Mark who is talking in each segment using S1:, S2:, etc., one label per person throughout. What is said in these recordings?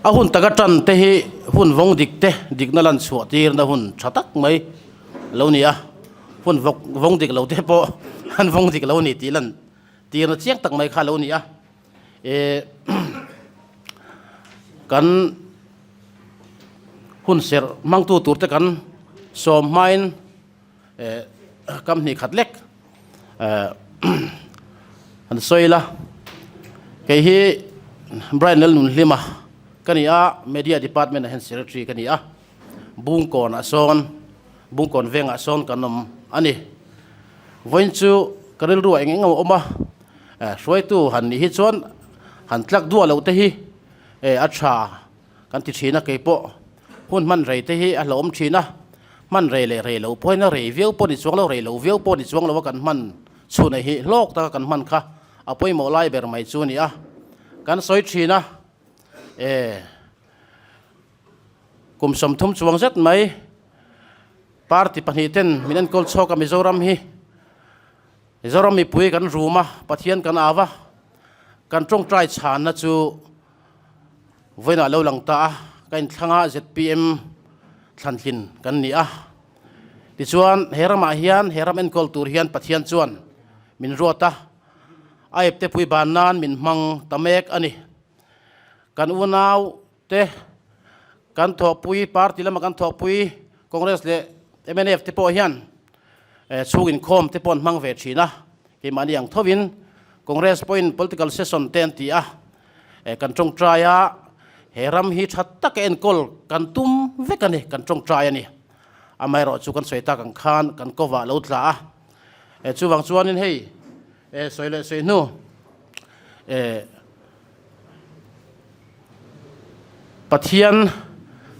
S1: a hun taka tran te hi hun vong dik te dik na lan chuah tir na hun thatak mai lo ni a hun vong dik lo te po han vong dik lo ni ti lan tir na chiang tak mai kha lo ni a kan hun ser mang tu tur te kan som main kam ni khat lek an soila ke hi Brian Nun Lima kania media department hen secretary kania bungkon ason bungkon veng ason kanom ani voin chu karel ru eng oma soi tu han ni hi chon han tlak du lo te hi acha kan ti thina ke po hun man rei te hi a lom thina man rei le rei lo poina rei viu po ni chuang lo rei lo viu po ni chuang lo kan man chu nei hi lok ta kan man kha apoi mo lai ber mai chu ni a kan soi thina kum som thum chuang zet mai party paniten minan kol choka Mizoram hi Mizoram mi pui kan ruma pathian kan awa kan trong trai chan na chu voina lo lang ta kan thanga ZPM thlanhlin kan ni a ti chuan herama hian heram en kol tur hian pathian chuan min rota aip te pui ban nan min mang tamek ani kan unaw te kan thopui party lama kan thopui congress le MNF te po hian chugin khom te pon mang ve thina ke mani ang thovin congress point political session ten ti a kan trong traya heram hi thatta ke en kol kan tum vekani kan trong traya ni amai ro chu kan soita kan khan kan kowa lo tla a chuwang chuanin hei soile soinu pathian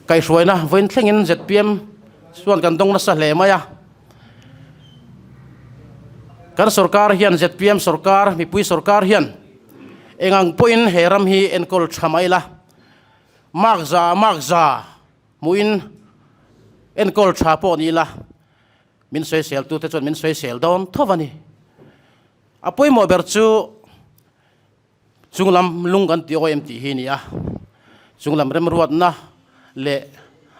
S1: kai hruaina voin thlengin ZPM chuan kan dong na sa hle maya kan sarkar hian ZPM sarkar mi pui sarkar hian engang point heram hi enkol thamaila makza muin enkol thapo ni la min soi sel tu te chon min soi sel don thovani apoi mo ber chu chunglam lung kan ti OM ti hi ni a chunglam rem ruat na le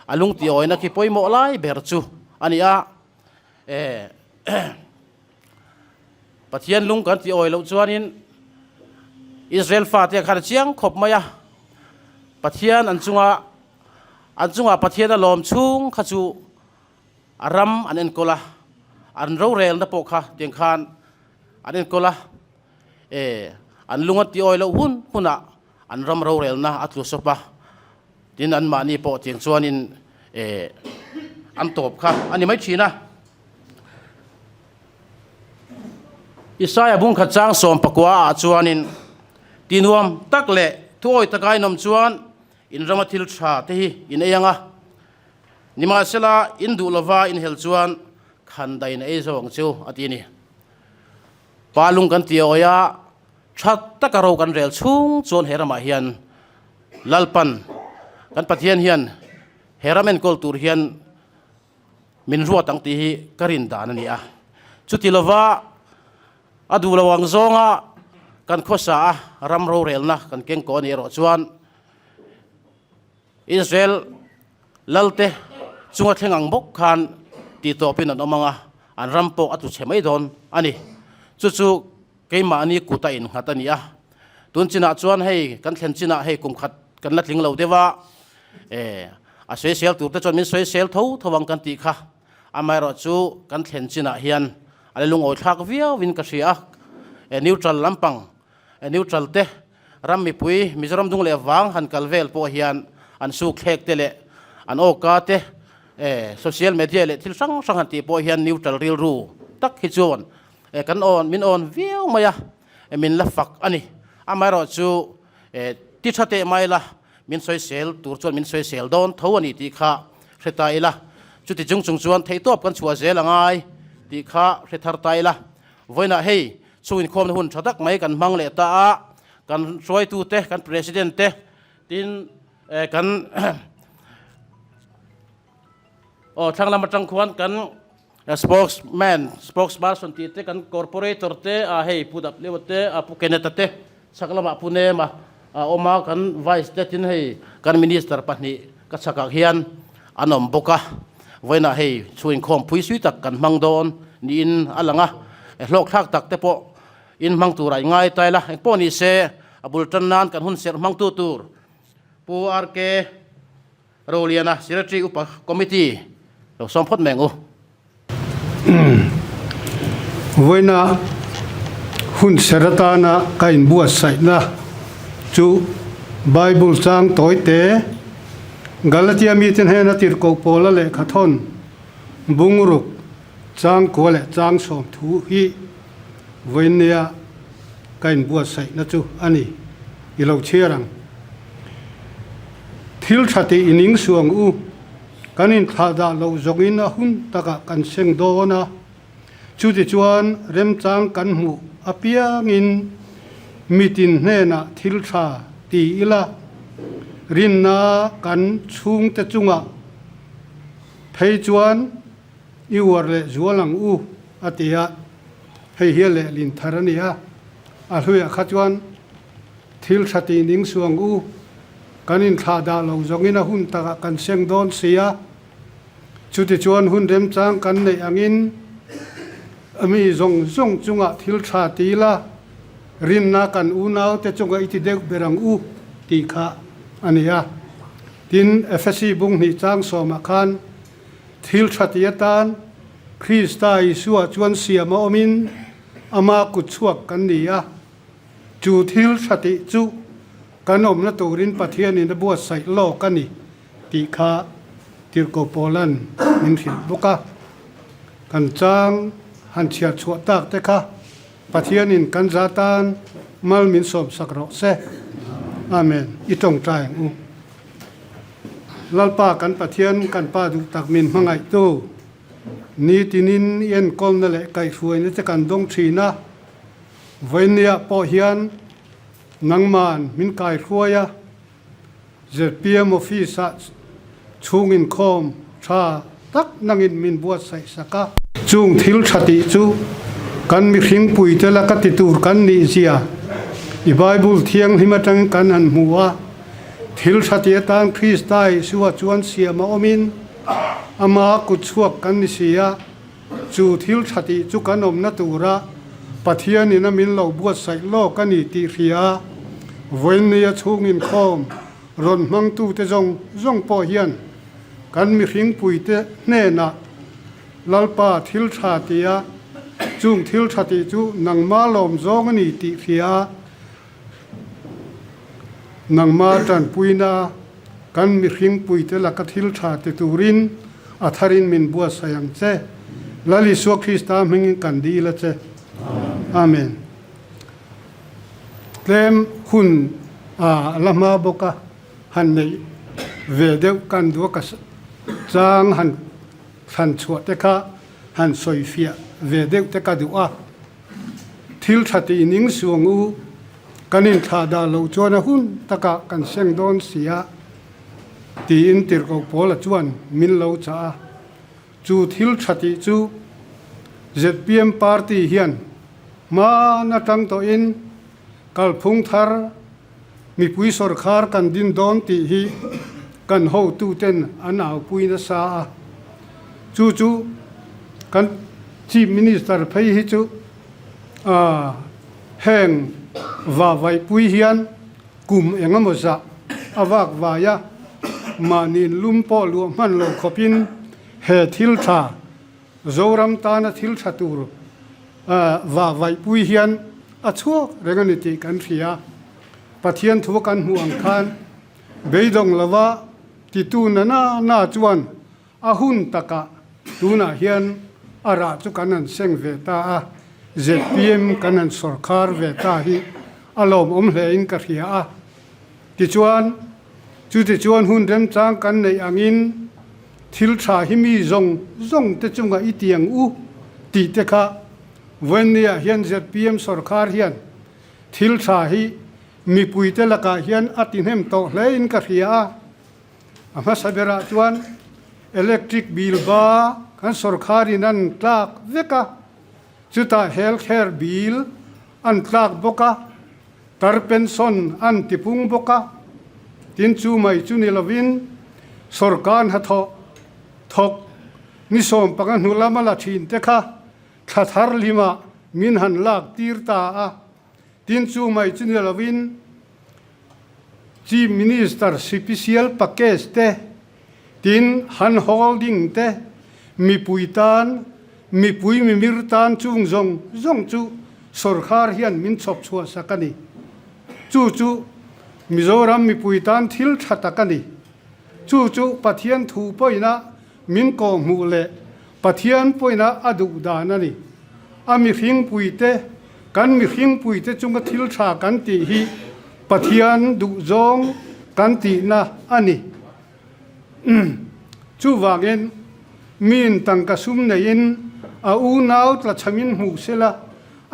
S1: alung ti oina ki poi mo lai ber chu ani a pathian lung kan ti oi lo chuanin Israel fa te khar chiang khop maya pathian an chunga pathian a lom chung kha chu aram an en kola an ro rel na po kha teng khan an en kola an lunga ti oi lo huna an ram ro rel na atlu sopa tin an mani po teng chuanin an top kha ani mai thina Isaiah bung khachang som pakwa chuanin tinuam takle thoi takai nom chuan in ramathil tha te hi in eyanga nima sela in du lova in hel chuan khan dai na e zong chu atini palung kan tioya that takaro kan rel chung chon herama hian lalpan kan pathian hian heramen kol tur hian min ruat ang ti hi karin dan ani a chuti lova adu lawang zonga kan khosa ram ro rel na kan keng ko ni ro chuan Israel lalte chunga thengang bok khan ti to pin an omanga an rampo atu chemai don ani chu keima ani kuta in hatania tun china chuan hei kan thlen china hei kum khat kan la tling lo dewa a social tur te chon min social thowang kan ti kha amai ro chu kan thlen china hian ale lung oi thak viau win ka sia neutral lampang neutral te rammi pui Mizoram dung le wang han kalvel po hian an su khek tele an oka te social media le thil sang han ti po hian neutral real ru tak hi chuan kan on min on viau maya min la fak ani amai ro chu ti thate mai la min soi sel tur chuan min soi sel don tho ani ti kha hretai la chuti chung chuan thei top kan chua zel angai ti kha hre tai la voina hei chuin khom hun thatak mai kan mang le ta kan roi tu te kan president te tin kan thanglam atang khuan kan spokesperson ti te kan corporator te hei put up le te apu keneta te saklama pune ma อมากันไวส์เดตินให้กันมินิสเตอร์ปนิกัสกักเฮียนอันอมบกะไว้น่ะให้ช่วยคอมพุยสุยตักกันมังโดนนี่อินอะไรงะโลกทักตักเตปอินมังตูไรง่ายตายละปอนี่เซอบุลตันนานกันหุ่นเสียมังตูตูร์ปูอาร์เคโรเลียนะเซเรตรีอุปคอมมิตี้เราสมพดแมงอู
S2: ไว้นะหุ่นเสรตานะกันบัวใส่นะจูไบเบิลจางตัวเตะกาลาติอามีตินเฮนัติร์โกโปลาเลขัทอนบุงรุกจางโกเลจางสมทูฮีไว้เนี่ยกันบัวใส่นะจูอันนี้อีเราเชื่อรังทิลชาติอินิงสวงอูกันอินทาดาเราจงอินนะหุ่นตะกะกันเซงโดนะจุดจวนเริ่มจางกันหูอภิยังอินมิตินเนนะทิลชาตีอิละรินนากันชุงเตจุงะเพยจวนอีวร์เลจวลังอูอติยะให้เฮียเลลินทารณียะอาลุยขัดจวนทิลชาตินิงสวงอูกันอินทาดาเราจงอินนะหุ่นตะกะกันเซงโดนเสียจุดจวนหุ่นเริ่มจางกันในอังอินมีจงจุงะทิลชาตีละรินนากันอูนาวเตจุงะอิติเดกเบรังอูตีขาอันนี้อ่ะทินเอฟซีบุงนิจางสมาคันทิลชาติยตานคริสต์ไอสัวจวนเสียมาอมินอามากุดชวกกันนี่อ่ะจูทิลชาติจูกันอมนัตูรินปะเทียนินบัวใส่โลกันนี่ตีขาติรโกโปลันมินฟิลบุกะกันจางหันเชียชัวตักเตค่ะปะเทียนินกันจาตานมัลมินสมสักรอเซอาเมนอีตรงใจอูลลป้ากันปะเทียนกันป้าดูตักมินมังไงตู้นี่ตินินเอ็นกอมนั่นแหละไก่ช่วยนี่จะกันดงชีนะเวเนียปอเฮียนนังมานมินไก่ช่วยเจเปียมอฟิสัชชุงอินคอมชาตักนังอินมินบัวใส่สักจุงทิลชติจูกันมีพิงปุยเตละกัติตูร์กันนี่เสียอีไบเบิลเทียงหิมะจังกันอันหัวทิลชติตานคริสต์ไอสัวจวนเสียมาอมินอามากุชวกกันนี่เสียจูทิลชติจูกันอมนัตูระปะเทียนินามินเหล่าบัวใส่โลกันนี่ตีเรียเวนเนียชุงอินคอมรอนมังตูเตจงปอเฮียนกันมีพิงปุยเตเนนะลลป้าทิลชาติยะจุงทิลชาติจูนังมาลมจงนี่ติเฟียนังมาจันปุยนากันมีพิงปุยเตละกัทิลชาติตูรินอัธรินมินบัวสยังเจลลิสวคริสตามิงกันดีละเจอาเมนเต็มคุณละมาบกะหันในเวเดวกันดัวกัสจางหันชัวเตคะหันสอยเฟียเวเดวเตคะดูอ่ะทิลชาตินิงสวงอูกันอินทาดาโลจวนหุ่นตะกะกันเซงโดนเสียตีอินติร์กโปละจวนมินโลจ้าจูทิลชาติจูเจ็ดพีเอ็มปาร์ตี้เฮียนมาณจังโตอินกัลพุงทาร์มีปุยสอร์คาร์กันดินโดนตีฮีกันโฮตูเตนอันเอาปุยนาซาจูกันชีฟมินิสเตอร์เพย์ฮิจูแห่งว่าไว้ปุยเฮียนกลุ่มเองมจะอาวากวายะมานินลุมปอลวมันโลขบินเฮทิลชาโจรัมตานะทิลชาตูรว่าไว้ปุยเฮียนอัชัวเรื่องนี้ที่กันเสียปะเทียนทุกันห่วงคันเบยดงละวะที่ตูน่าจวนอาหุนตะกะตูน่าเฮียนอาราจุกันนั้นเซงเวตาเจ็ดพีเอ็มกันนั้นสรคาร์เวตาฮีอารมณ์เลอินกะเสียที่จวนที่จวนหุ่นเริ่มจางกันในอังอินทิลชาฮิมีจงเตจุงกะอีเตียงอูตีเตคะวันนี้เฮียนเจ็ดพีเอ็มสรคาร์เฮียนทิลชาฮีมีปุยเตละกะเฮียนอัตินเฮมโตเลอินกะเสียอามาสับระจวนอิเล็กทริกบิลบากันสรคารินันตากเวกะจุดาเฮลท์แคร์บิลอันตากบกะ tar pension an ti pung boka tin chu mai chu ni lovin sorkan ha thok ni som pangan hulama la thin te kha thathar lima min han lak tir ta a tin chu mai chu ni lovin chief minister special package te tin han holding te mi puitan mi pui mi mirtan chung zong chu sorkar hian min chop chua sakani chu Mizoram mi puitan thil thatakani chu pathian thu poina min ko mu le pathian poina adu danani ami hing puite kan mi hing puite chunga thil tha kan ti hi pathian du zong kan ti na ani chu wangin min tangka sum nein a u nau tla chamin mu sela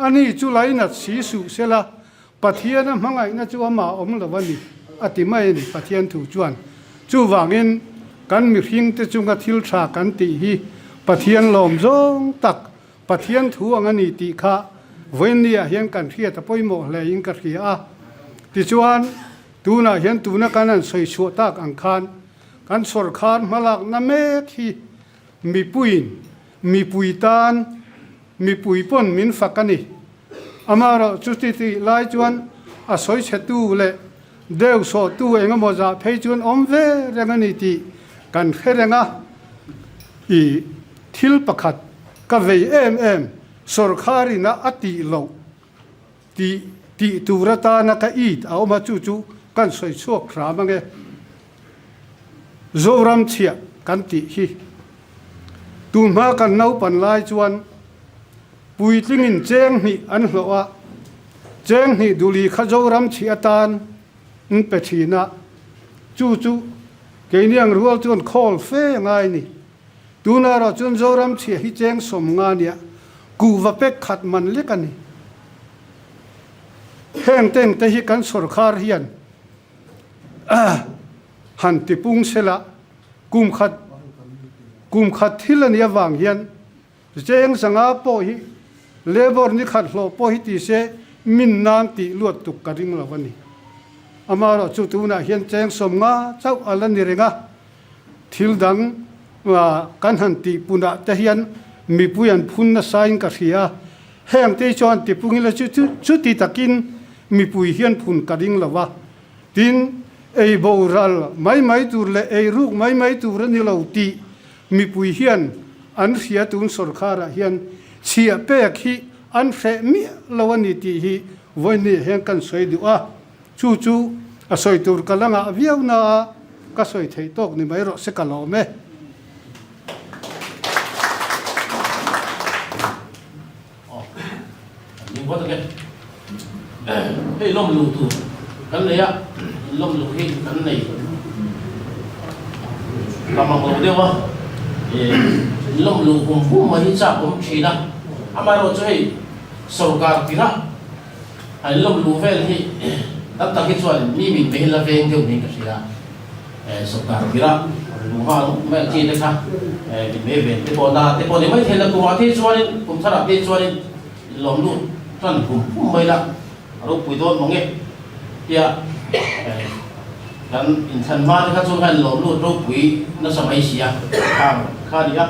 S2: ani chu lai na si su sela pathian mangai na chu ama om lawani ati mai ni pathian thu chuan chu wangin kan mi hing te chunga thil tha kan ti hi pathian lom zong tak pathian thu angani ti kha voinia hian kan thia ta poimo le in ka thia a ti chuan tuna hian tuna kanan soi chu tak ang khan kan sor khan malak na me khi mi puin mi puitan mi puipon min fakani amaro chuti lai chuan a soi chetu le deu so tu enga moza phei chuan omve rengani ti kan kherenga I thil pakhat ka vei em sorkhari na ati lo ti turata na ka it a oma chu kan soi chuak thra mange zoram chia kan ti hi tumha kan nau pan lai chuan puitlingin cheng ni an hloa cheng ni duli kha zoram chia tan pe thina chu keiniang rual chuan khol fe ngai ni tuna ro chun zoram chia hi cheng som nga nia ku va pek khat man lekani heng teng te hi kan sorkar hian han ti pung sela kum khat thilania wang hian cheng sanga po hi labor ni khat hlo po hi ti se min nan ti luat tuk ka ring lawani amaro chu tuna hian cheng som nga chau alani renga thil dang wa kan han ti puna te hian mi puyan phun na sain ka ria heng te chon ti pungi la chu ti takin mi pui hian phun ka ring lawa tin ei boral mai tur le ei ruk mai tur ni lo ti mi pui hian an ria tun sorkhara hian chia pek hi an fe mi lawani ti hi voini heng kan soi du a chu a soi tur kalanga viauna ka soi thei tok ni mai ro se ka lo me
S1: nhưng có cái cái lom lù tu cái này á lom lù cái này làm bằng đồ đeo á lom lù cũng phun mà hít sao cũng chỉ đó ama rồi chơi sầu cà tí đó hay lom lù về thì tất cả cái chuyện mi mình về là về điều này cái gì đó sầu cà tí đó lù hoa mẹ chỉ đấy ha mình về cái bộ này mấy thế là cũng thế chuyện cũng thà thế chuyện lom lù toàn cũng mấy là rồi bùi đốt mong nghe ya kan insan ma ka chu kan lo lu ro pui na samai sia kha dia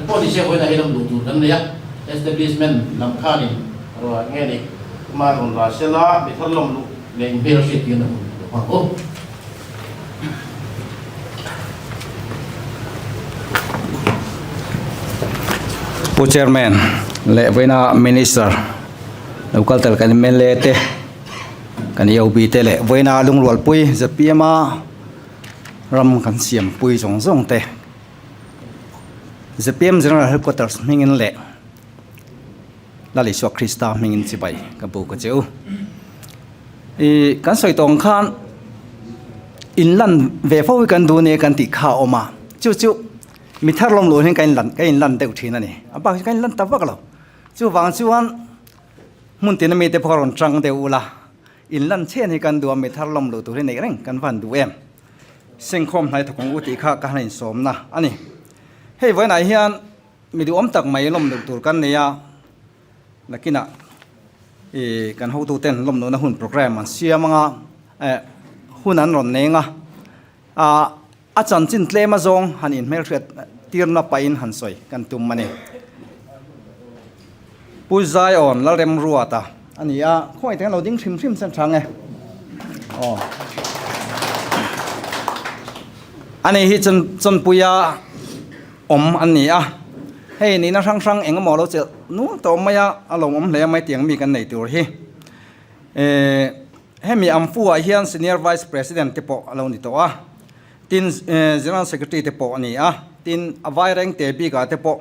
S1: ko di se ko na hilam du tu dan ya establishment lam kha ni ro nge ni ma ron la se la bi thar lom lu le imperial city na o
S3: chairman le voina minister local tel kan mele te kan yobi te le voina lung lol pui zapiama ram kan siam pui zong te zapiam general headquarters mingin le lali so krista mingin chibai ka bu ka cheu I kan soi tong khan inlan ve fo kan du ne kan ti kha oma chu mi thar lom lo hin kan lan deu thina ni aba kan lan ta ba lo chu wang chuan mun tin mi te phoron trang de ula in lan chen hi kan du mi thar lom lo tu nei reng kan van du em sing khom nai thokong uti kha ka hain som na ani hei voi nai hian mi du om tak mai lom du tur kan ne ya lakina kan ho tu ten lom no na hun program an siamanga hun an ron nenga a chan chin tlema zong han in mel thret tirna pain han soi kan tum mani puzai on la rem ruata ania khoi teng lo ding thrim san thang e ani hi chon puya ania hei ni na sang eng mo lo che nu to maya alom le mai tiang mi kan nei tur hi hemi amfu a hian senior vice president te po alo ni to a tin general secretary te po ani a tin avai reng te bi ga te po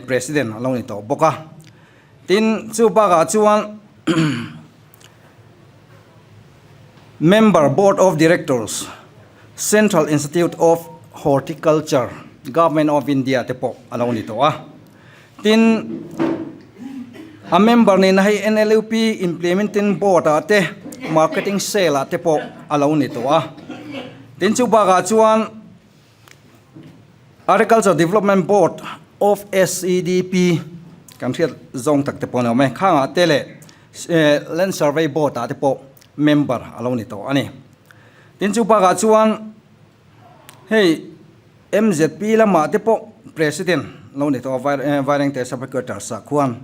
S3: president alo ni to boka tin chu ba ga chuan member board of directors Central Institute of Horticulture Government of India te po alo ni to a tin a member ni na hi NLUP implementing board ate marketing sale ate po alo ni to a tin chu ba ga chuan Agriculture Development Board of SEDP kan thiat zong tak te po no me khanga tele land survey board ate po member alo ni to ani tin chu ba ga chuan hey MZP lama te po president lo ni to vaireng te secretary sa khuan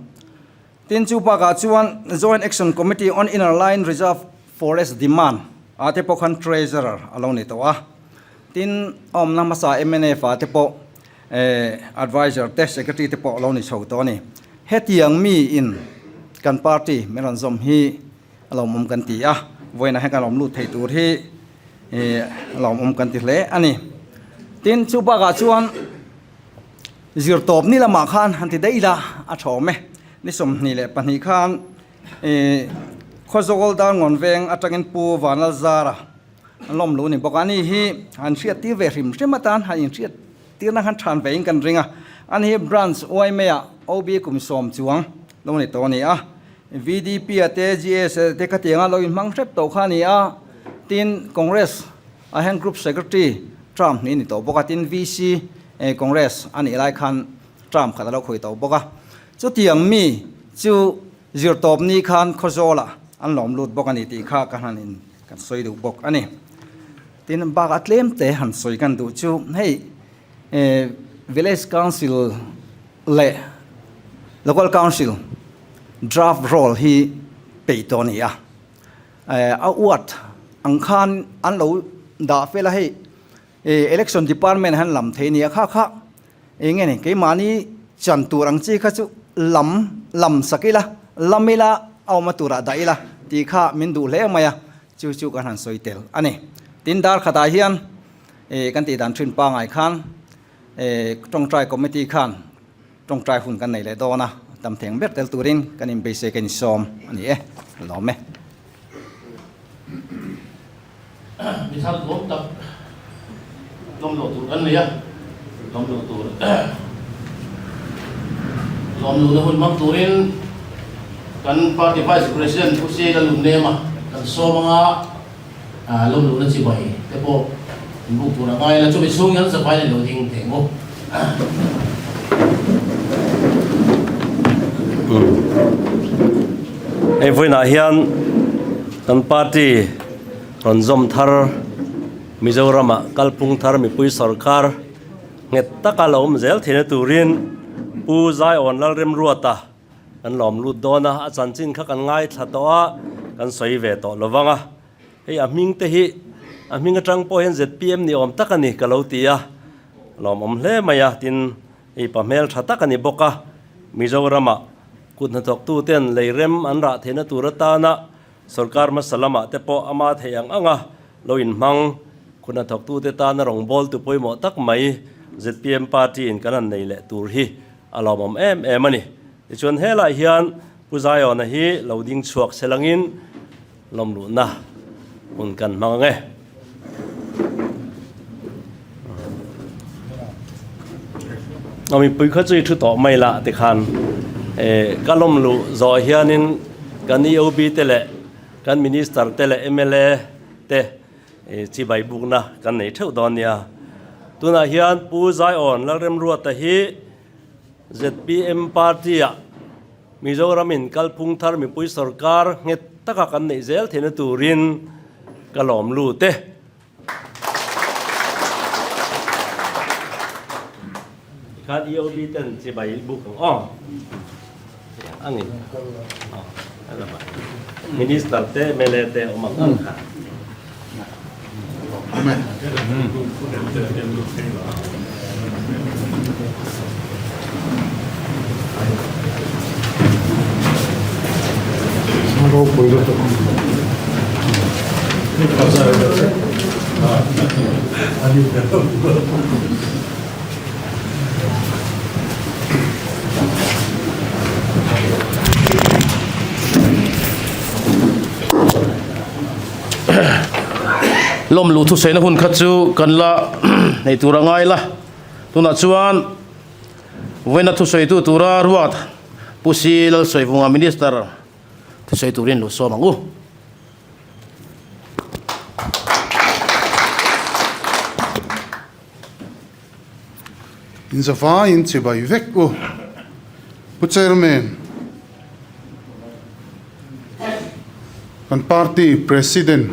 S3: tin chu pa ga chuan joint action committee on inner line reserve forest demand ate po khan treasurer alo ni to a tin om na masa MNF ate po advisor te secretary te po lo ni chho to ni hetiang mi in kan party meron zom hi alo mum kan ti a voina ha kan lom lu thei tur hi alo mum kan ti le ani tin chu ba ga chuan zir top ni lama khan han ti deila a thome ni som ni le pani khan khozogol dar ngon veng atangin pu wanal zara lom lu ni bokani hi han riat ti ve rim rematan han in riat tir na han than vein kan ringa an hi branch oi meya ob kum som chuang lo ni to ni a VDP ate GS te ka tianga lo in mang rep to khani a tin congress a hen group secretary Trump ni to boka tin VC Congress ani lai khan Trump khala lo khoi to boka chu tiang mi chu zir top ni khan khozola an lom lut boka ni ti kha kan hanin kan soi du bok ani tin bak atlem te han soi kan du chu hei village council le local council draft roll hi peitonia a wat ang khan an lo da fela hei election department han lam thenia kha enge ne ke mani chan turang chi kha chu lam sakila lamila aw matura daila ti kha min du le maya chu kan han soitel ani tin dar khata hian kan ti dan thin pa ngai khan tong trai committee khan tong trai hun kan nei le dona tam theng ber tel turin kan im base kan som ani lo me
S1: misal lom tập lom lộ tụt ăn này lom lộ tụt lom lộ nó hôn mắc tụrin kan party vice president của xe là lùm nè mà kan so mga lom lộ nó chỉ vậy thế bộ bụng tụt là ngay là cho bị xuống hắn sẽ phải là lộ ting thế mo
S4: ai vui na hian kan party ron zom thar Mizoram kalpung thar mi pui sarkar nget takalom zel thine turin pu zai on lal rem ruata kan lom lut dona a chanchin kha kan ngai thatoa kan soi ve to lowanga hei aming te hi aming atang po hen ZPM ni om takani kalotia lom om hle maya tin ei pamel thatakani boka Mizoram kun thok tu ten leirem anra thena turata na sarkar ma salama te po ama theyang anga loin mang kuna thok tu te ta na rong bol tu poimo tak mai ZPM party in kanan nei le tur hi alomom em ani chon hela hian puzayo na hi loading chuak selangin lomlu na un kan mangange ami pui kha chui thu to mai la te khan kalom lu zo hianin kan EOB te le kan minister te le MLA te chi bai buk na kan nei theu don nia tuna hian pu zai on la rem ruat ta hi ZPM party a Mizoram in kalpung thar mi pui sarkar nge taka kan nei zel thena turin kalom lu te kan EOB ten si bai buk ang angin ala ba minister te melete omang ang ha
S1: lom lu thu sei na hun khat chu kan la nei tura ngai la tuna chuan voina thu sei tu tura ruat pusil soi vunga minister thu sei turin lu so mangu
S5: in zafa in chibai vek u pu chairman kan party president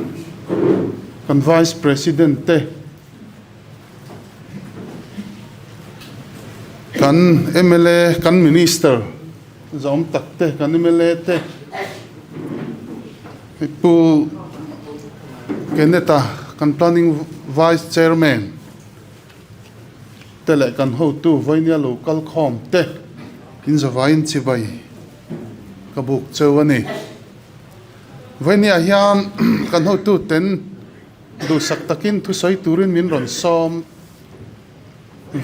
S5: kan vice president te kan MLA kan minister zom tak te kan MLA te pu keneta kan planning vice chairman te le kan ho tu voinia local khom te in zawain chibai kabuk chawani voinia hian kan ho tu ten du sak takin thu soi turin min ron som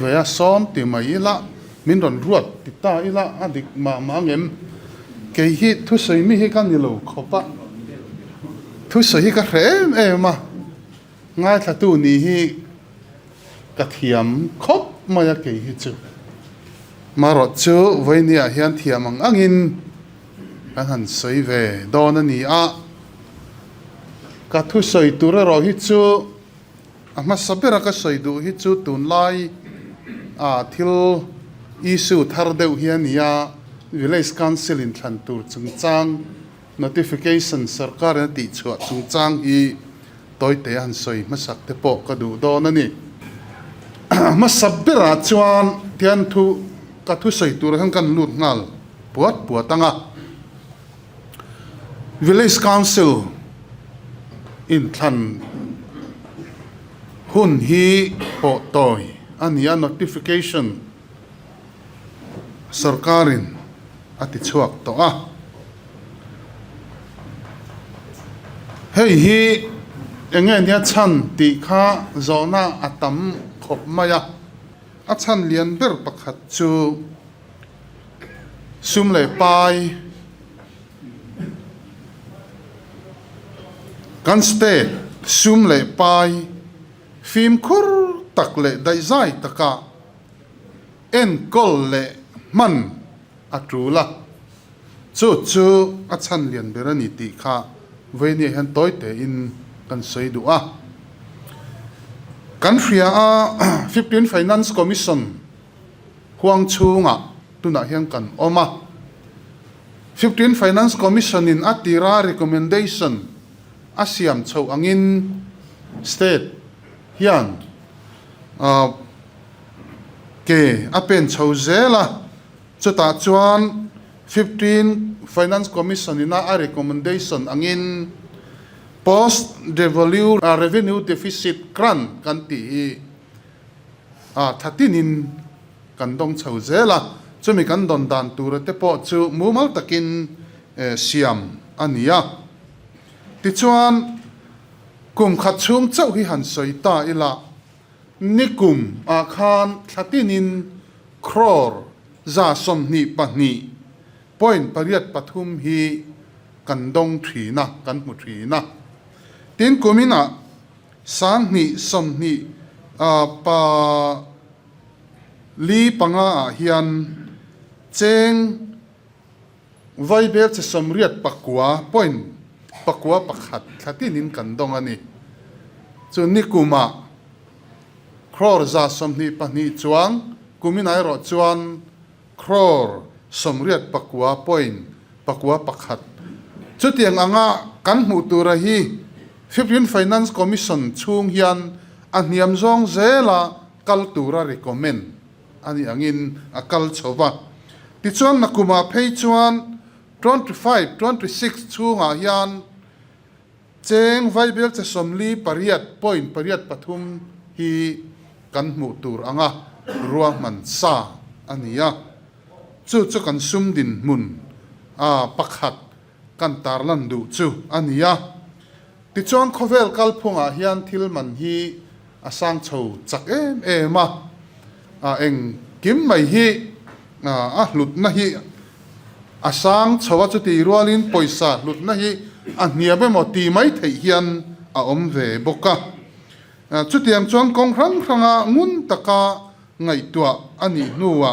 S5: veya som ti mai ila min ron ruat ti ta ila adik ma ngem ke hi thu soi mi hi kan ni lo khopa thu soi hi ka rem e ma ngai tha tu ni hi ka thiam khop ma ya ke hi chu ma ro chu voinia hian thiam ang angin an han soi ve don ani a ka thu soi tura ro hi chu ama sabera ka soi du hi chu tun lai a thil issue thar deuh hian ya village council in thlan tur chungchang notification sarkar na ti chua chungchang hi toite han soi masak te po ka du don ani ma sabera chuan tian thu ka thu soi tur han kan lut ngal puatanga village council in thlan hun hi po toy ania notification sarkarin ati chuak to a hei hi engen ya chan ti kha zona atam khop maya a chan lian ber pakhat chu sum le pai kan state sum le pai phim khur tak le dai zai taka en kol le man atrula chu a chan lian berani ti kha veini han toite in kan sei du a kan fria a 15 finance commission huang chunga tuna hian kan oma 15 finance commission in atira recommendation asiam chho angin state hian ke apen chho zela chuta chuan 15 finance commission ina a recommendation angin post revenue deficit grant kan ti thatinin kan dong chho zela chumi kan don dan tur te po chu mumal takin siam ania ti chuan kum khat chung chau hi han soi ta ila nikum a khan thatinin crore za som ni pahni point pariat pathum hi kan dong thina kan mu thina tin kumina sang ni som ni pa li panga hian cheng vai ber che somriat pakwa point pakwa pakhat thatinin kan dong ani chu nikuma crore za somni pani chuang kuminai ro chuan crore somriat pakwa point pakwa pakhat chutiang anga kan hmu tura hi Philippine Finance Commission chung hian aniam zong zela kaltura recommend ani angin akal chowa ti chuan nakuma phei chuan 25 26 chunga hian cheng Bible che somli pariat point pariat pathum hi kan hmu tur anga ruang man sa ania chu kan sum din mun pakhat kan tarlan du chu ania ti chuan khovel kalphunga hian thil man hi asang chho chak ema eng kim mai hi lut na hi asang chowa chu ti rualin poisa lut na hi ania be mo ti mai thei hian a om ve boka chu tiang chuan kong ranga ngun taka ngai tua ani nuwa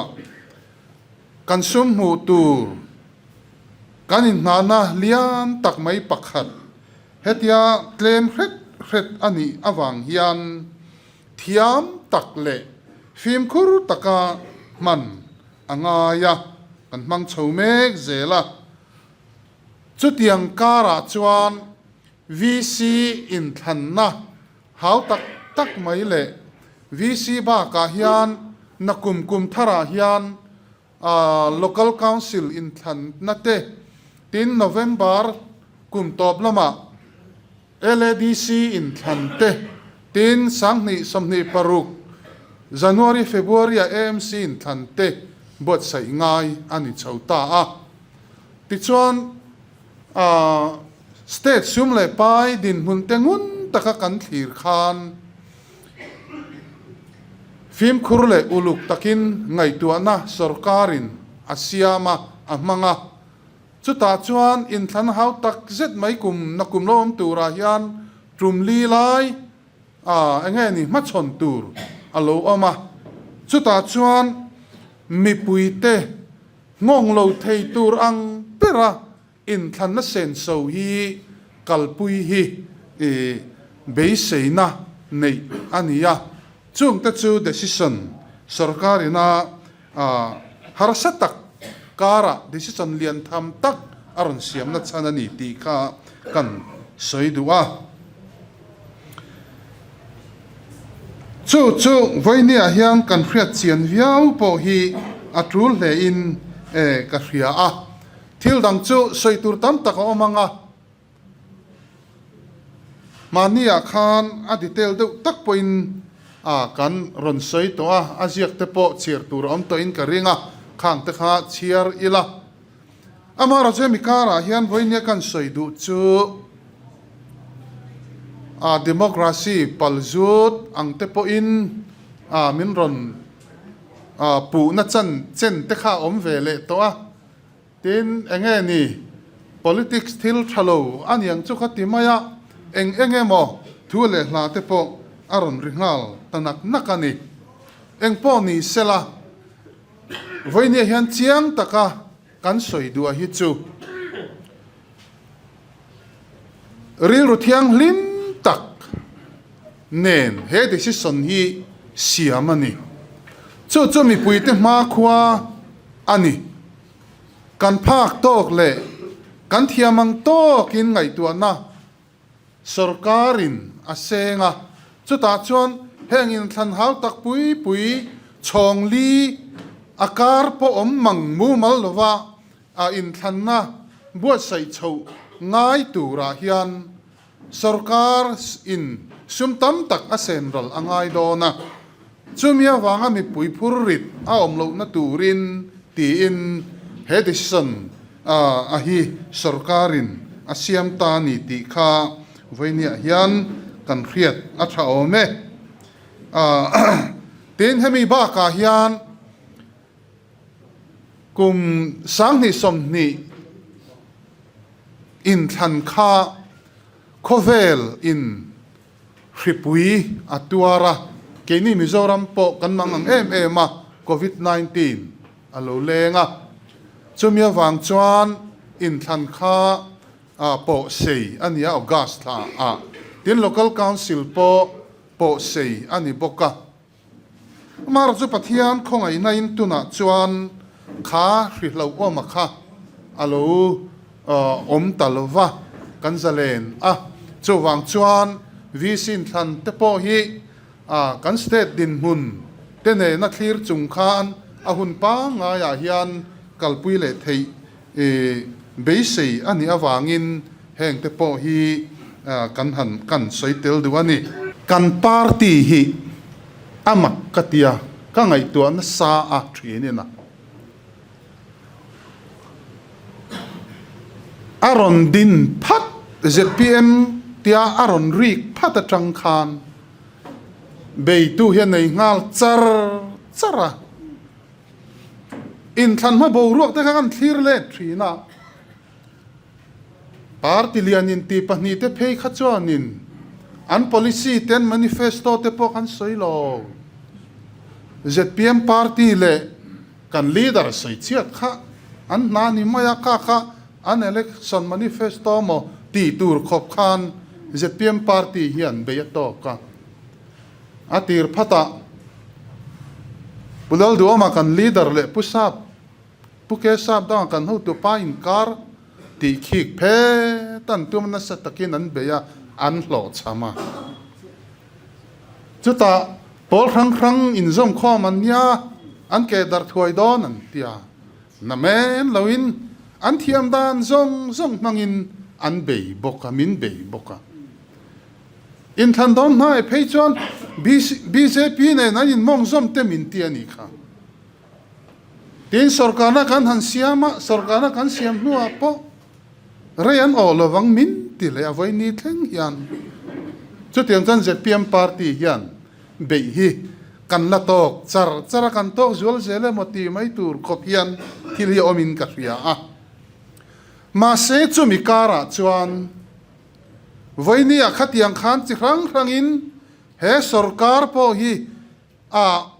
S5: kan sum mu tur kanin nana lian tak mai pakhat hetia claim hret ani awang hian thiam tak le phim khur taka man angaya kan mang chhomek zela chutiang kara chuan VC in thanna hau tak mai le VC ba ka hian nakum thara hian local council in than nate tin November kum top lama LADC in than te tin sangni somni paruk January February AMC in than te bot sai ngai ani chauta a ti chuan state sum le pai din hun tengun taka kan thir khan phim khurle uluk takin ngai tuana sarkarin asiama amanga chuta chuan in than hau tak zet mai kum nakum lom tura hian trumli lai enge ni ma chon tur alo ama chuta chuan mi puite ngong lo thei tur ang pera in than na sen so hi kalpui hi beiseina nei ania chung te chu decision sarkarina harasatak kara decision lian tham tak aron siam na chana ni ti kha kan soidua chu voinia hian kan hriat chian viau po hi atul le in ka hria a thil dang chu soitur tam tak omanga mania khan a detail deuh tak poin kan ron soi to aziak te po chir tur om to in ka ringa khang te kha chiar ila amara chemi kara hian voinia kan soi du chu democracy palzut ang te po in min ron pu na chan chen te kha om vele to tin enge ni politics thil thalo aniang chu kha ti maya enge mo thu le hla te po aron ringal tanak nakani eng po ni sela voinia hian chiang taka kan soi du hi chu ril ru thiang lim tak nen he decision hi siamani chu mi puite ma khwa ani kan phak tok le kan thiamang tok in ngai tu na sarkarin asenga chuta chuan hengin than hau tak pui chong li akar po om mang mu mal lova in than na buat sai chho ngai tura hian sarkar in sumtam tak asen rol angai dona chumia wanga mi pui phurit om lo na turin ti in he decision hi sarkarin asiam ta ni ti kha voinia hian kan hriat a tha ome tin hemi ba ka hian kum sang ni som ni in than kha khovel in hripui atuara keni mizoram po kan mangang em COVID-19 alo lenga chumia wang chuan in than kha po sei ania august la tin local council po sei ani boka mar chu pathian khongai na in tuna chuan khá ri lâu ôm mà khá alo ôm talova kan zalen chu wang chuan vi sin than te po hi kan state din mun te ne na thlir chung khan a hun pa nga ya hian kalpui le thei be sei ani awangin heng te po hi kan han kan soitel duani kan party hi amak katia ka ngai tu na sa a thini na aron din phat ZPM tia aron rik phat atang khan bei tu hian nei ngal chara in than ma bo ruak te kan thlir le thina party lianin ti pahni te phei kha chuanin an policy ten manifesto te po kan soilo ZPM party le kan leader soi chiat kha an na ni maya kha an election manifesto mo ti tur khop khan ZPM party hian be to ka atir phata budal duama kan leader le pusap puke sap da kan ho tu pa in kar ti khik phe tan tum na satakin an beya an hlo chama chuta pol rang in zom kho man nya an ke dar thuai don an tia na men loin an thiam dan zong mangin an bei boka min bei boka in than don nai phei chon BJP ne na in mong zom te min ti ani kha tin sarkar kan han siama sarkar kan siam nuwa po rayan olowang min ti le avoi ni thleng hian chu tiang chan ZPM party hian bei hi kan la tok chara kan tok zual zele moti mai tur khop hian thil hi omin ka ria ma se chu mi kara chuan voini a khatiang khan chi rang in he sarkar po hi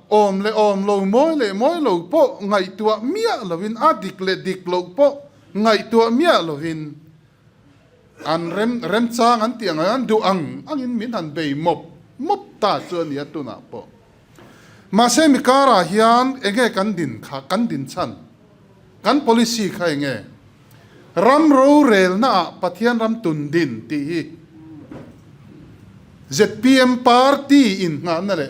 S5: om lo moi lo po ngai tua mia lovin dik lo po ngai tua mia lovin an rem chang an tiang an du angin min han bei mop ta chuan ya tu na po ma se mi kara hian enge kan din chan kan policy kha enge ram ro rel na pathian ram tun din ti hi ZPM party in nga na le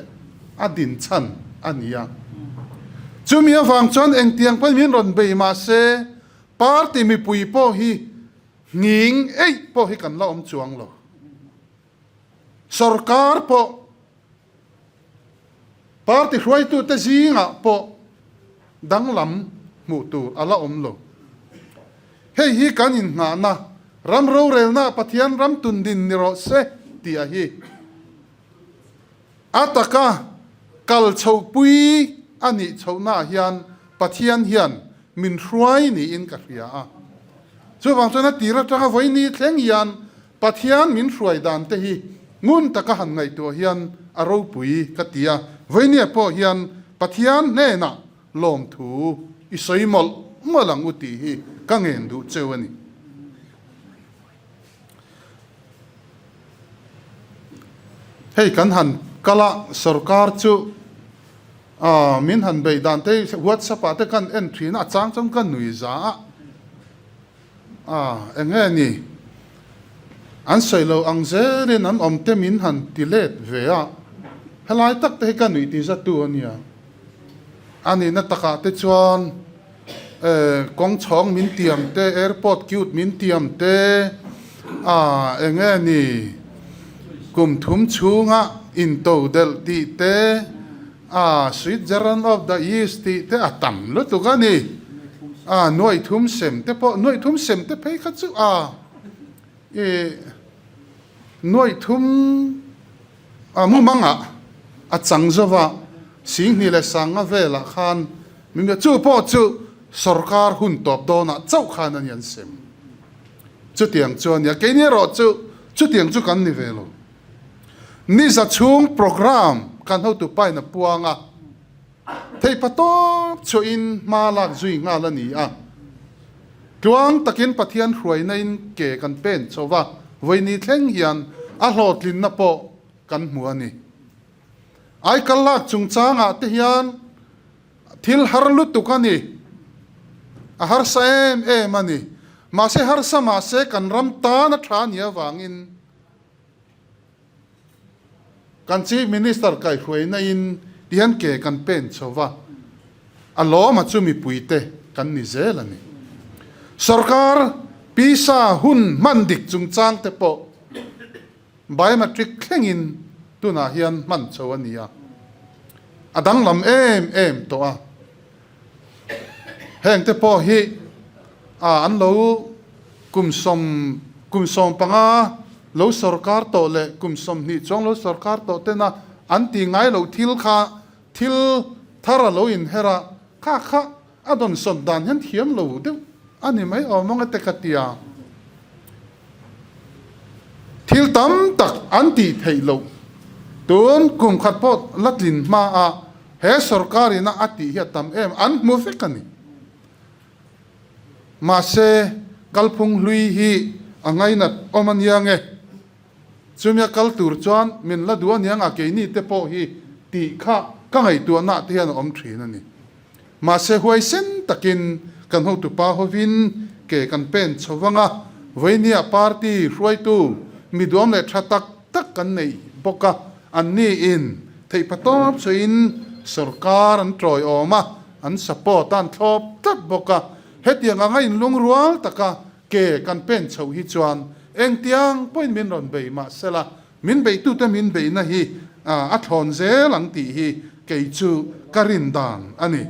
S5: adin chan ania chumia wang chon eng tiang pa min ron bei ma se party mi pui po hi nging ei po hi kan la om chuang lo sarkar po party huai tu te zinga po danglam mu tu ala om lo hei hi kan in nga na ram ro rel na pathian ram tun din ni ro se ti a hi ataka kal chou pui ani chona hian pathian hian min hruai ni in ka ria chu wang chona tira taka voi ni thleng hian pathian min hruai dan te hi ngun taka han ngai to hian aro pui ka tia voi ni po hian pathian ne na lom thu i soimol molang uti hi ka ngen du chewani hei kan han kala sarkar chu min han bei dan te WhatsApp te kan entry na chang kan nui za enge ni an soilo ang zerin an om te min han tilet ve helai tak te kan nui ti za tu ania ani na taka te chuan kong chong min tiam te airport cute min tiam te enge ni kum thum chunga in to del ti te Switzerland of the East ti te atam lo tu ka ni noi thum sem te po noi thum sem te phei kha chu noi thum mu manga chang zova sing ni le sanga vela khan mi chu po chu sarkar hun top dona chau khan an yan sem chu tiang chuan ya ke ni ro chu tiang chu kan ni velo ni za chung program kan ho tu pai na puanga thei patop cho in ma lak zui nga la ni tuang takin pathian hruai na in ke kan pen chowa voini thleng hian a hlotlin na po kan hmu ani ai kalak chung changa te hian thil har lu tu ka ni har sa mani ma se har sa ma se kan ram ta na tha nia wangin kan chief minister kai huai na in tian ke kan pen chowa alo ma chu mi puite kan ni zelani sarkar pisa hun mandik chung chang te po biometric klengin tuna hian man chawania adang lam to a heng te po hi an lo kum som panga lo sarkar to le kum som ni chong lo sarkar to te na an ti ngai lo thil thara lo in hera kha adon som dan hian thiam lo de ani mai omong te katia thil tam tak an ti thei lo tun kum khat pot latlin ma a he sarkari na ati hi tam an mu fe kani ma se kalphung lui hi angai nat oman yange chumya kaltur chuan min la duan yang a ke ni te po hi ti kha ka ngai tu na te han om thrin ani ma se huai sen takin kan ho tu pa hovin ke kan pen chowanga voinia party ruai tu mi duam le thatak tak kan nei boka an ni in thei patop chuin sarkar an troi oma an support an thop tat boka hetiang anga in lung rual taka ke kan pen chho hi chuan eng tiang point min ron bei ma sela min bei tu ta min bei na hi a thon zel ang ti hi ke chu karin dan ani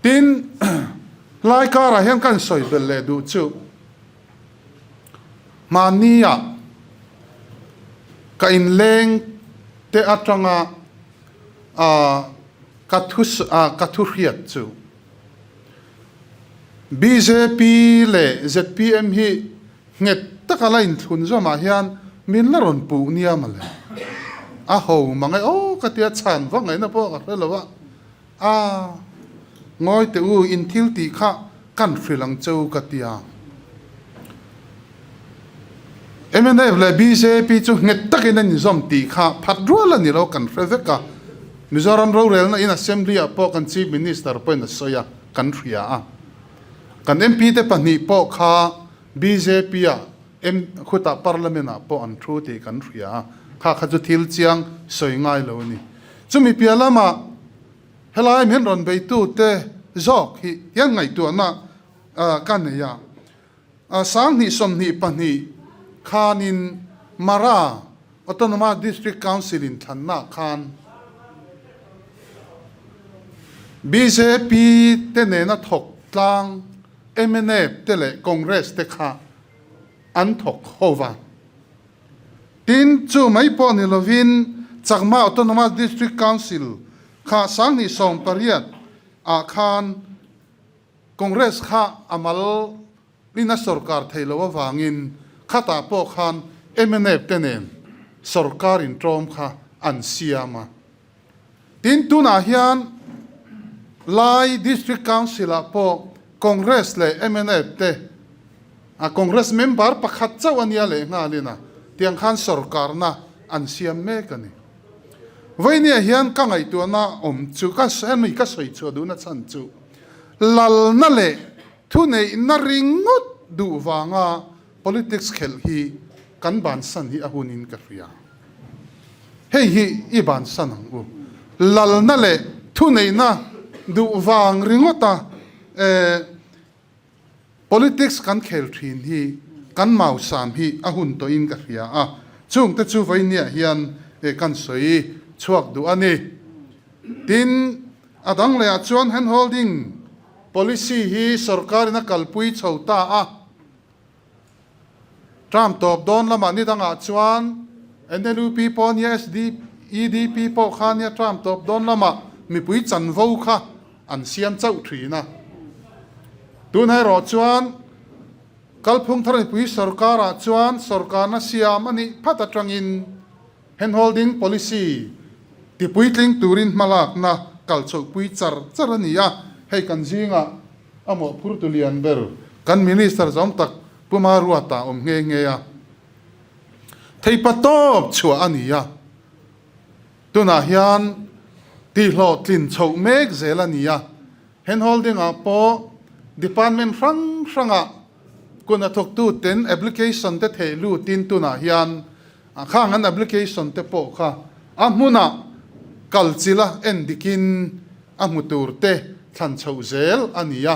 S5: tin lai kara hian kan soi bel le du chu mania ka in leng te atanga kathuriat chu BJP le ZPM hi nget takala in thun zo ma hian min la ron pu nia ma le a ho mangai o katia chan wa ngai na po ka lewa a ngoi te u in thil ti kha kan frilang chau katia MNF le BJP chu nget takin an zom ti kha phat ruala ni lo kan freveka Mizoram Rural na in assembly a po kan chief minister po na soya country a kan MP te pani po kha BJP a khuta parliament a po an thu ti country a kha kha chu thil chiang soi ngai lo ni chumi pialama helai men ron bei tu te zok hi yang ngai tu na kan ya sang ni som ni pani khanin mara autonomous district council in thanna khan BJP te ne na thok tlang MNF te le congress te kha an thok hova tin chu mai po ni lovin chakma autonomous district council kha sang ni som pariat a khan congress kha amal lina sarkar thailo wangin khata po khan MNF te nen sarkar in trom kha an siama tin tu na hian lai district council a po congress le MNF te a congress member pakhat chawania le ngalina tiang khan sarkar na an siam me kani voinia hian ka ngai tu na om chu ka sen mi ka soi chu du na chan chu lal na le thu nei na ringut du wanga politics khel hi kan ban san hi ahunin ka ria hei hi I ban san ang u lal na le thu nei na du wang ringota politics kan khel thin hi kan mau sam hi ahun to in ka ria a chung te chu voinia hian kan soi chuak du ani tin adang le chuan hand holding policy hi sarkar na kalpui chhota a Trump top don lama ni danga chuan NLP po ni EDP po khania Trump top don lama mi pui chan vo kha an siam chau thina tun hai ro chuan kalphung thar pui sarkara chuan sarkar na siam ani phata tangin hand holding policy ti pui tling turin malak na kalchok pui charania hei kan jinga amo phurtulian ber kan minister zom tak pumaruata nge ya thei patop chua ania tuna hian ti hlo tlin chho mek zelania hen holding a po department ranga kuna thok tu ten application te thelu tin tu na hian khang an application te po kha amuna kalchila endikin amutur te than chho zel ania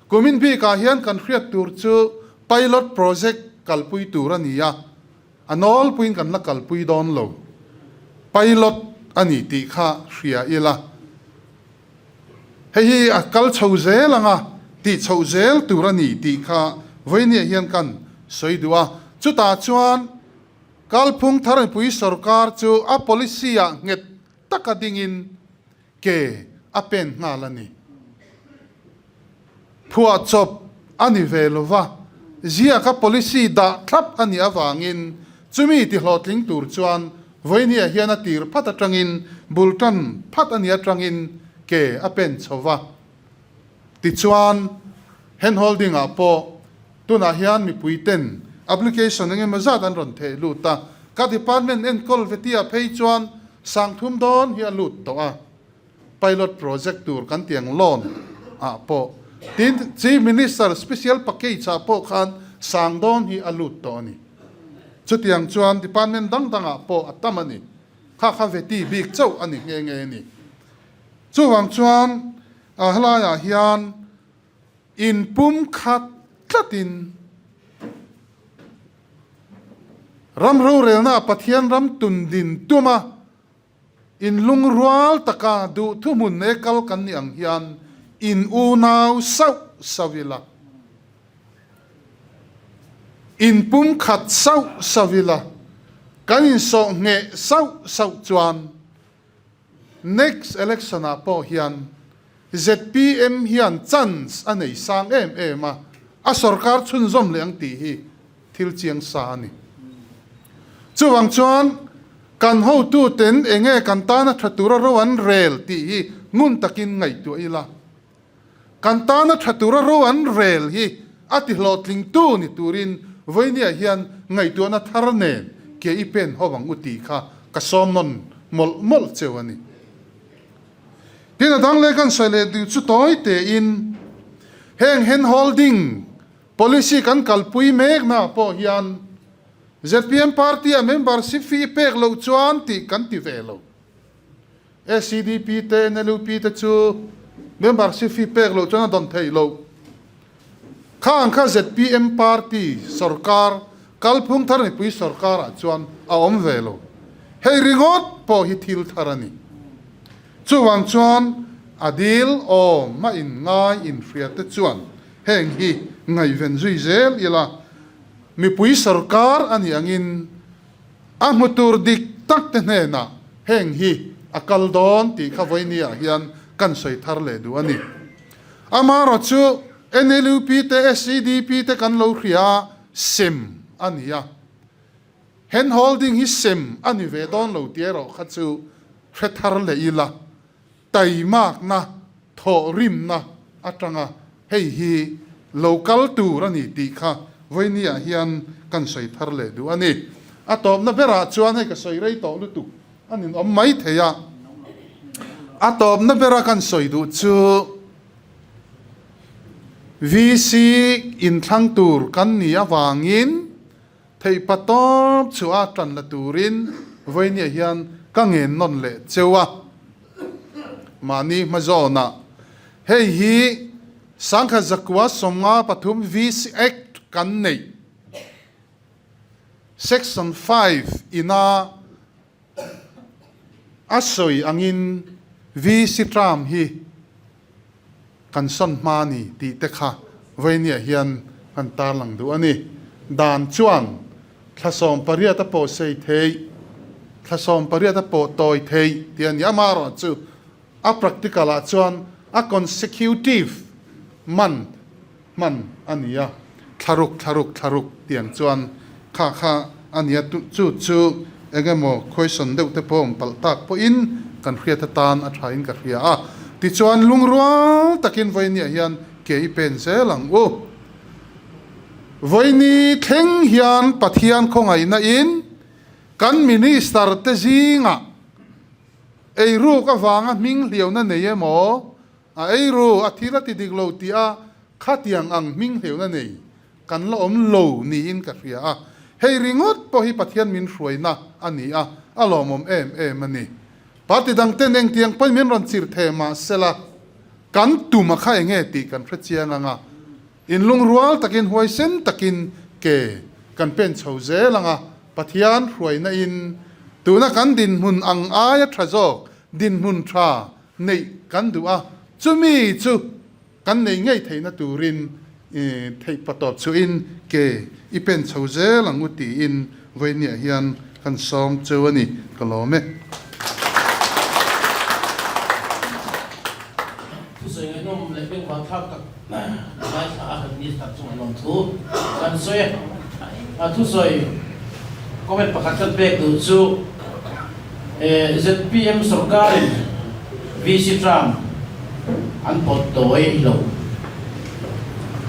S5: kumin bi ka hian kan khriat tur chu pilot project kalpui tur ania anol puin kan la kalpui don lo pilot ani ti kha hria ila hei a kal chho zel anga ti chho zel tur ani ti kha voini hian kan soidua chuta chuan kalphung tharan pui sarkar chu a policy a nget takadingin ke apen ngalani phua chop ani velova zia ka policy da thlap ani awangin chumi ti hlotling tur chuan voini hian a tir phat atangin bultan phat ani atangin ke apen chowa ti chuan hen holding a po tuna hian mi puiten application nge mazat an ron the luta ka department en kol vetia phei chuan sangthum don hi lut to a pilot project tur kan tiang loan a po tin chief minister special package a po khan sang don hi alut to ni chutiang chuan department dang a po atamani kha veti big chau ani nge ni chuwang chuan a hlaya hian in pum khat tlatin ram ro relna pathian ram tundin tuma in lung rual taka du thumun ne kal kan ni ang hian in unau sau savila in pum khat sau savila kan in so nge sau chuan next election a po hian ZPM hian chance anei sang em a sarkar chun zom leng ti hi thil chiang sa ni chuwang chuan kan ho tu ten enge kan ta na thatura rowan rel ti hi ngun takin ngai tu ila kan ta na thatura rowan rel hi ati hlotling tu ni turin voinia hian ngai tu na tharne ke ipen howang uti kha ka somnon mol chewani tin adang le kan sale du chu toy te in hen holding policy kan kalpui mek na po hian ZPM party a membership fee pek lo chuan ti kan ti velo SCDP te NLP te chu membership fee pek lo chuan don thei lo kha ZPM party sarkar kalphung thar ni pui sarkar a chuan a om velo hei ringot po hi thil tharani chuwang chuan adil o ma in ngai in friat te chuan heng hi ngai ven zui zel ila mi pui sarkar ani angin a mutur dik tak te na heng hi akal don ti khavoinia hian kan soi thar le du ani amaro chu NLP te SCDP te kan lo khria sem ania hen holding hi sem ani ve don lo tiero khachu thar le ila tai mak na tho rim na atanga hei hi local tur ani ti kha voinia hian kan soi thar le du ani atop na bera chuan hei ka soi rei to lu tu anin om mai theya atop na bera kan soi du chu VC in thang tur kan ni awangin thei patop chua tran la turin voinia hian ka ngen non le chewa mani mazona hei hi sangkha zakwa somnga pathum VC Act kan nei section 5 ina asoi angin VC tram hi kan son mani ti te kha voinia hian kan tar lang du ani dan chuan thlasom pariata po sei thei thlasom pariata po toy thei tian yamaro chu a practical a chuan a consecutive man ania tharuk tiang chuan kha ania chu egemo question deuh te pom paltak po in kan khriat tan a thain ka khria a ti chuan lungrual takin voinia hian ke pen se lang o voini theng hian pathian khongai na in kan minister te zinga ไอ้รู้ก็วางมิงเหลียวนั่นเนี่ยหมอไอ้รู้อาทิตย์ละติดิกโลตีอาข้าเตียงอังมิงเหลียวนั่นเนี่ยกันละโลนี่อินกับเรียเฮริงดพอฮิปัทยันมินรวยนะอันนี้ลอมเอ็มมันนี่ปฏิดังเต้นเองเตียงไปมินรันสิรเทมาเสละกันตุมาข้าเงตีกันพระเจ้าngaอินลุงรัวตะกินหวยเส้นตะกินเกกันเป็นชาวเจลังปัทยันรวยนะอินตัวนักกันดินมุนอังอายทราจอกดินมุนทราในกันดูจุมีจุกันในไงไทยนะตูรินไทยปตอบสุอินเกอีเป็นชาวเจลังอุติอินไว้เนี่ยเฮียนกันซ้อมเจวนี่ก็ล้อม
S1: ทุสอยน้องเล็กเป็นความทับกับนายชาอันนี้ตัดส่งน้องทูกันสวยทุสอยก็เป็นประกาศกันเปิดดูสู่ ZPM สุรการวิสิตรามอันปดตัวโล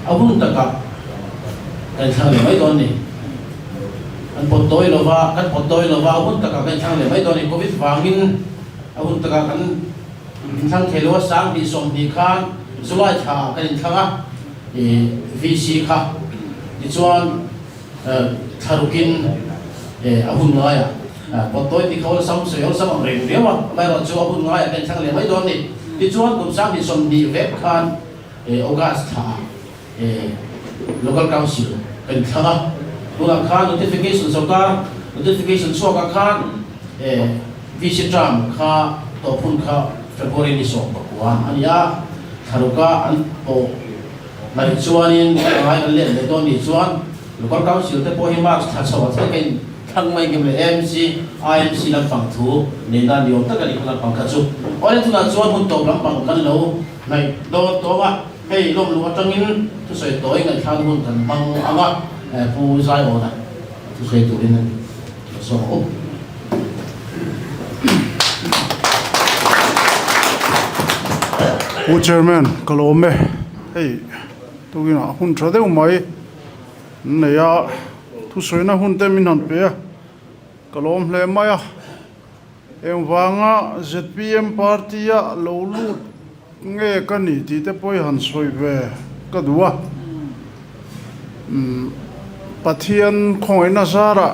S1: อาวุธตะกับกันช่างเลยไม่โดนนี่อันปดตัวโลว่ากันปดตัวโลว่าอาวุธตะกับกันช่างเลยไม่โดนนี่โควิดฟังมินอาวุธตะกับกันช่างเทโลสังดีสมดีข้างสุราชากันช่างVC ค่ะดิจวนทารุกินอาวุธน้อยปดตัวที่เขาซ้ำเสียงซ้ำเรียงเดียวไม่รอดชัวอาวุธน้อยกันช่างเลยไม่โดนนี่ดิจวนกลุ่มสังดีสมดีเว็บข้างออกัสตาlocal council เป็นข้าดูหลักฐาน notification สกัด notification ชั่วกับข้าvisit จำข้าต่อพุ่นข้า February นี้ส่งประกวดอันนี้ทารุกะอันโตในส่วนนี้อะไรกันเล่นในตัวนี้ส่วน local council แต่พอให้มากถ้าสวัสดิ์กันทั้งไม่เกี่ยวกับ MC IMC ลำฟังทูในด้านเดียวตั้งแต่ที่ลำฟังขั้นสุดอันนี้ทุกนั้นส่วนหุ่นโตลำฟังกันแล้วในตัวว่าให้ลมรู้จังอินทุกส่วนตัวเองกันทางหุ่นกันบางอ่ะผู้ชายโอ้นะทุกส่วนตัวนี้ส่วนโอ้
S5: ผู้ chairman กลมเฮ้ยตัวนี้นะหุ่นชาเดียวไหมเนี่ยทุกส่วนนะหุ่นเต็มมินหันเปียกลมเลยไหมเอ็มวางZPM party โลลูดเงี้ยกันนี่ที่เตปอยหันสวยเวก็ดูปะเทียนของอินาซาระ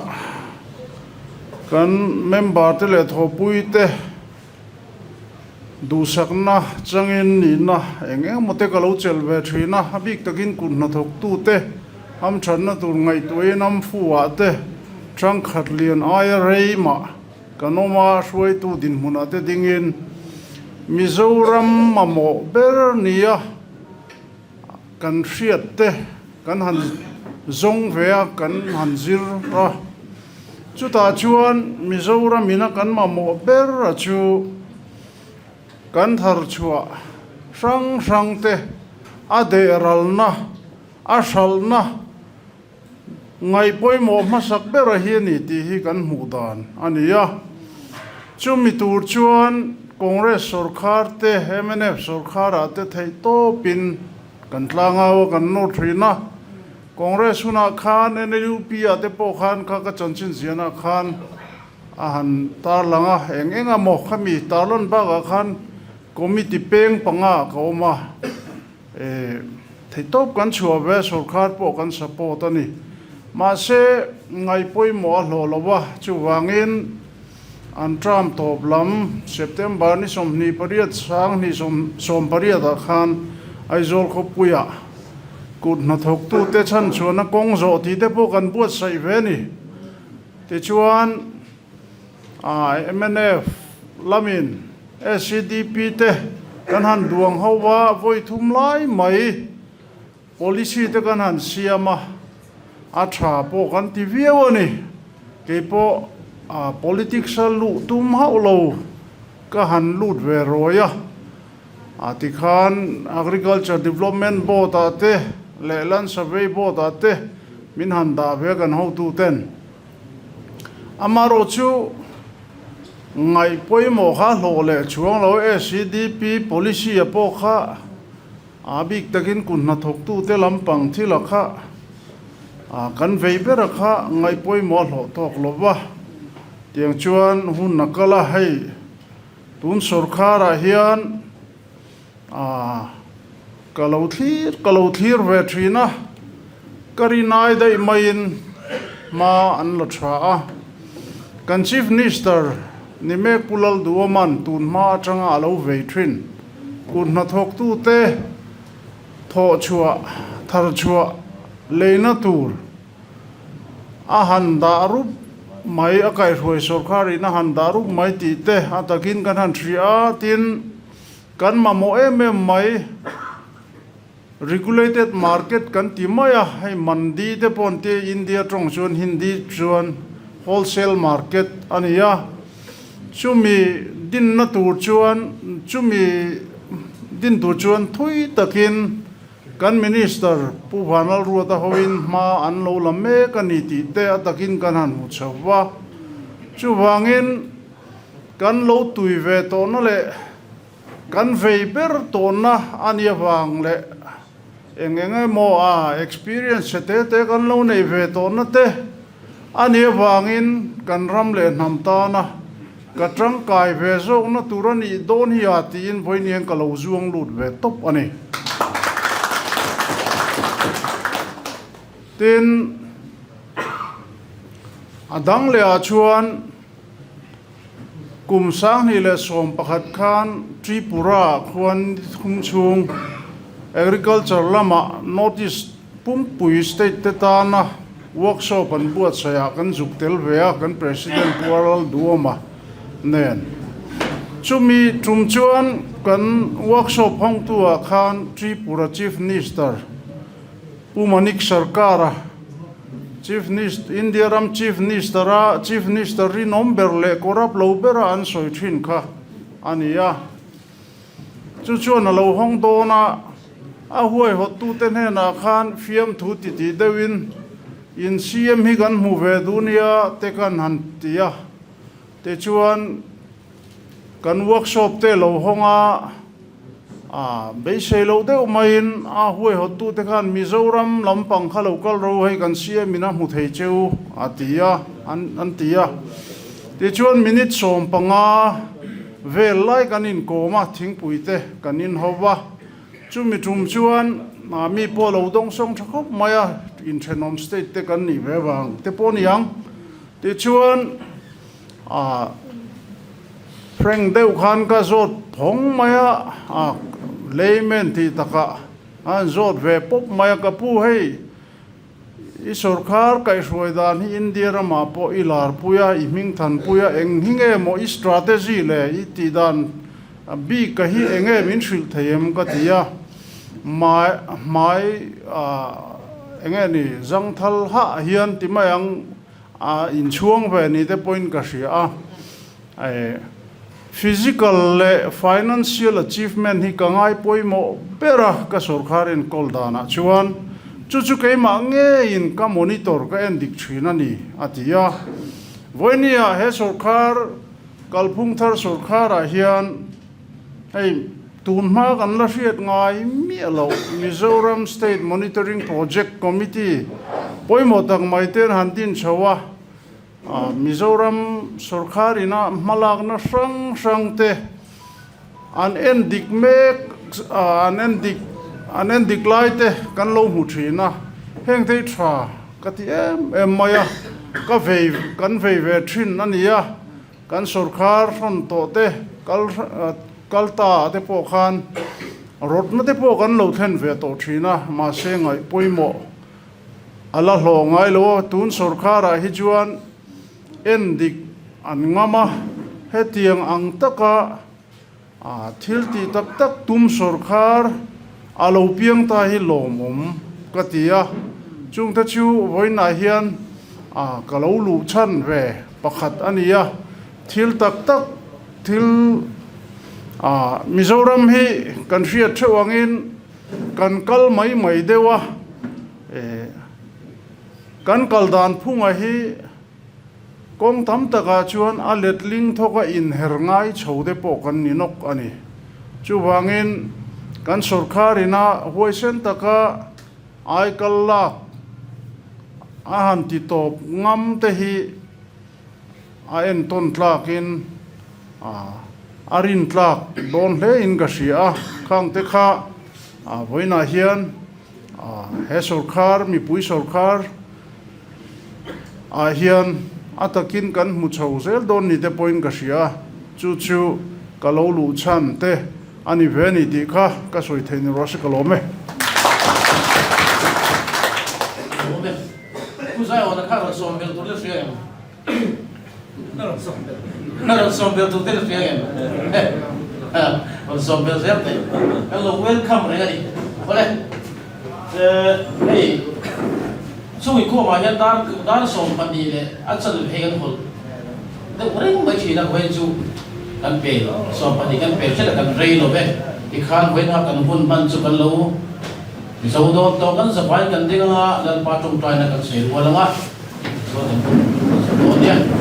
S5: กันเมมเบอร์ที่เลทอปุยเตดูสักนะจังอินนี่นะเองมดเตกะลูเจลเวทีนะบิกตะกินกุนนะทกตูเตอัมฉันนะตูไงตัวน้ำฟัวเตจังขัดเลียนไอเรย์มากันอมาช่วยตูดินมุนาเตดิงินมิโซรัมมาโมเบอร์เนียกันเชียดเตกันหันจงเวียกันหันซิระจุดอาชวนมิโซรัมมินะกันมาโมเบอร์จูกันทาร์ชัวสังเตอเดรัลนะอาชัลนะไงป่วยหมอมาสักเบอร์เฮียนี่ที่ฮีกันหูดานอันนี้จุมิตูร์ชวนคอนเกรสสุรคาร์เตMNF สุรคาร์เตไทยโตปินกันทางเอากันโนทรีนะคอนเกรสสุนัขานNUPเตปขานข้าก็จันชินเสียนักขานอาหารตาลังเองหมอกขมีตาล้นบ้ากันคอมมิตี้เพ่งปังเขามาไทยโตกันชัวเวสุรคาร์ปกันสปอร์ตนี่มาเสไงป่วยหมอหล่อละวะจูวางินอันทรัมป์ตบลำเซปเทมเบอร์นี่สมนีปริยัติสังนี่สมปริยัติขันไอโซลขบุยะกุดนัทกตูเตชันชวนนักกงโจที่เตพวกกันบวชใส่เวนี่เตชวนMNF ลามิน SCDP เตกันหันดวงเขาว่าไว้ทุ่มไล่ไหม policy เตกันหันเสียมาอาชาพวกกันที่เวียวนี่เกี่ยวpolitics ลุตุมเฮาโลก็หันลุดเวรอยติคาน agriculture development board เตเลลัน survey board เตมินหันดาเวกันเฮาตูเต็นอามาโรชูไงป่วยหมอข้าโลเลช่วงเรา SCDP policy พวกข้าบิกตะกินกุนนัทกตูเตลำปังที่ละข้ากันเวเบรข้าไงป่วยหมอโลตกลบวะเตียงชวนหุ่นนักละให้ tun sarkar hian kalau thlir ve thina karinai dai main ma an la tha a kan chief minister ni me pulal duaman tun ma atanga alo ve thin kun na thok tu te tho chua thar chua leina tur a han daru mai akai roi sarkar ina han daru mai ti te atakin kan han thria tin kan ma mo em mai regulated market kan timaya hai mandi te ponte India trong chuan Hindi chuan wholesale market ania chumi din na tur chuan chumi din tur chuan thui takin kan minister pu bhanal ruata hoin ma an lo lamme kan ni ti te atakin kan han hu chawa chu wangin kan lo tui ve to na le kan vei ber to na ania wang le engenge mo experience te kan lo nei ve to na te ani wangin kan ram le nam ta na ka trang kai ve zo na turani don hi atin voinian ka lo zuang lut ve top ani tin adang le a chuan kum sang ni le som pakhat khan Tripura khwan khum chung agriculture lama notice pumpui state te ta na workshop an buat saya kan zuktel vea kan president puaral duoma nen chumi chumchuan kan workshop hong tu a khan Tripura chief minister Pumanik sarkara chief minister India ram chief minister ri number le korap lo bera an soi thin kha ania chu chuan lo hong do na a huai hot tu ten he na khan fiam thu ti ti dewin in CM hi kan mu ve dunia te kan han tia te chuan kan workshop te lo honga be sei lo de main a huai hot tu te khan Mizoram lampang kha local ro hai kan CM ina mu thei cheu atia an tia te chuan minute som panga vel lai kan in koma thing puite kan in howa chumi chum chuan mi po lo dong song thakop maya in Chenom state te kan ni ve wang te pon yang te chuan Frank deu khan ka zot thong maya layman ti taka an zot ve pop maya ka pu hei i sarkar kai hruaidan hi India rama po ilar puya i ming than puya eng hinge mo i strategy le i ti dan bi ka hi enge min shil thayem ka tia mai enge ni zangthal ha hian ti mayang in chuang ve ni te point ka ria physical le financial achievement hi kangai poimo pera ka sarkarin koldana chuan chu ke ma nge in ka monitor ka en dik thina ni atia voinia he sarkar kalphung thar sarkar hian hei tunma kan la riat ngai mi alo Mizoram State Monitoring Project Committee poimo tak maiten hantin chawa Mizoram sarkarina malak na sang te an endik mek an endik lai te kan lo mu thina heng te tha kati em maya ka vei kan vei ve thin ania kan sarkar ron to te kalta te po khan rot na te po kan lo then ve to thina ma se ngai poimo ala hlo ngai lo tun sarkara hi chuan endik an ngama hetiang ang taka thilti tak tak tum sarkar alo piang ta hi lomom katia chung ta chu voina hian kalo lu chan ve pakhat ania thil tak tak thil Mizoram hi kan riat thewangin kan kal mai dewa kan kaldan phunga hi kong tam taka chuan a letling thoka in herngai chhode po kan ninok ani chu wangin kan sarkarina huaisen taka ai kallak a han ti top ngam te hi a en ton tlakin arin tlak don hle in ka hria khang te kha voina hian he sarkar mi pui sarkar hian atakin kan mu chho zel don ni te point ka hria chu chu ka lo lu chan te ani ve ni ti kha ka soi thein ro se ka lo me
S1: Ku sai ona kha ro som bel tu le suya em. Na ro som bel tu te le suya em. Ro som bel zel te. Hello, welcome re ani. Ole. Hey. Sui ko ma yan dar som pa ni le achal he gan hol. De ore mo chi na wen chu kan pe lo. Som pa ni kan pe che kan rei lo be. I khan wen ha kan hun ban chu kan lo. Di sau đó tao kan sa pai kan ding nga lan pa tung tai na kan se wala nga. So dan. So dia.